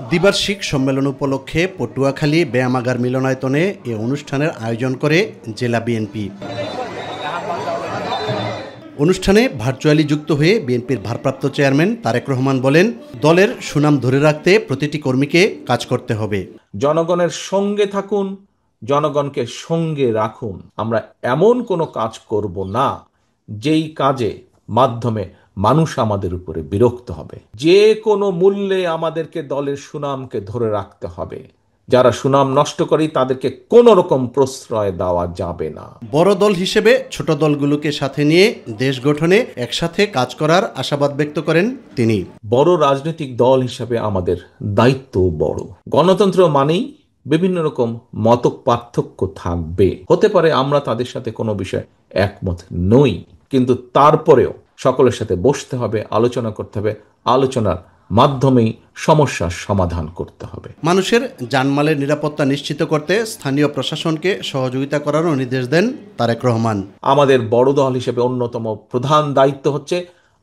দ্বিবার্ষিক সম্মেলন উপলক্ষে পটুয়াখালী ব্যায়ামাগার মিলনায়তনে এ অনুষ্ঠানের আয়োজন করে জেলা বিএনপি। অনুষ্ঠানে ভার্চুয়ালি যুক্ত হয়ে বিএনপির ভারপ্রাপ্ত চেয়ারম্যান তারেক রহমান বলেন, দলের সুনাম ধরে রাখতে প্রতিটি কর্মীকে কাজ করতে হবে। জনগণের সঙ্গে থাকুন, জনগণকে সঙ্গে রাখুন। আমরা এমন কোনো কাজ করব না যেই কাজে মাধ্যমে মানুষ আমাদের উপরে বিরক্ত হবে। যে কোনো মূল্যে আমাদেরকে দলের সুনামকে ধরে রাখতে হবে। যারা সুনাম নষ্ট করে তাদেরকে কোনো রকম প্রশ্রয় দেওয়া যাবে না। বড় দল হিসেবে ছোট দলগুলোকে সাথে নিয়ে দেশ গঠনে একসাথে কাজ করার আশাবাদ ব্যক্ত করেন তিনি। বড় রাজনৈতিক দল হিসেবে আমাদের দায়িত্ব বড়। গণতন্ত্র মানেই বিভিন্ন রকম মত পার্থক্য থাকবে, হতে পারে আমরা তাদের সাথে কোনো বিষয়ে একমত নই, কিন্তু তারপরেও সকলের সাথে বসতে হবে, আলোচনা করতে হবে, আলোচনার মাধ্যমেই সমস্যার সমাধান করতে হবে। মানুষের জানমালের নিরাপত্তা নিশ্চিত করতে স্থানীয় প্রশাসনকে সহযোগিতা করারও নির্দেশ দেন তারেক রহমান। আমাদের বড় দল হিসেবে অন্যতম প্রধান দায়িত্ব হচ্ছে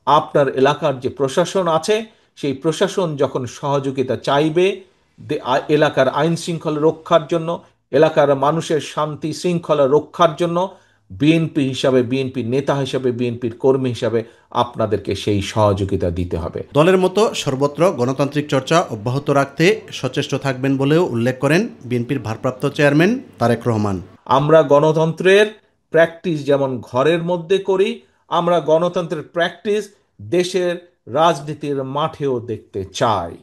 আপনার এলাকার যে প্রশাসন আছে সেই প্রশাসন যখন সহযোগিতা চাইবে এলাকার আইন শৃঙ্খলা রক্ষার জন্য, এলাকার মানুষের শান্তি শৃঙ্খলা রক্ষার জন্য, বিএনপি হিসাবে, বিএনপির নেতা হিসাবে, বিএনপির কর্মী হিসাবে আপনাদেরকে সেই সহযোগিতা দিতে হবে। দলের মতো সর্বত্র গণতান্ত্রিক চর্চা অব্যাহত রাখতে সচেষ্ট থাকবেন বলেও উল্লেখ করেন বিএনপির ভারপ্রাপ্ত চেয়ারম্যান তারেক রহমান। আমরা গণতন্ত্রের প্র্যাকটিস যেমন ঘরের মধ্যে করি, আমরা গণতন্ত্রের প্র্যাকটিস দেশের রাজনীতির মাঠেও দেখতে চাই।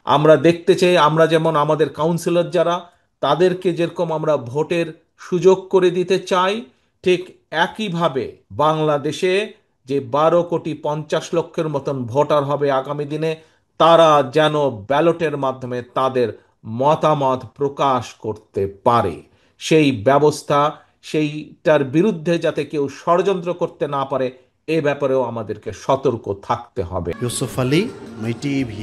আমরা দেখতে চাই আমরা যেমন আমাদের কাউন্সিলর যারা, তাদেরকে যেরকম আমরা ভোটের সুযোগ করে দিতে চাই, ঠিক একইভাবে বাংলাদেশে যে 12,50,00,000 মতন ভোটার হবে আগামী দিনে, তারা যেন ব্যালটের মাধ্যমে তাদের মতামত প্রকাশ করতে পারে। সেই ব্যবস্থা, সেইটার বিরুদ্ধে যাতে কেউ ষড়যন্ত্র করতে না পারে, এ ব্যাপারেও আমাদেরকে সতর্ক থাকতে হবে। ইউসুফ আলী, মাই টিভি।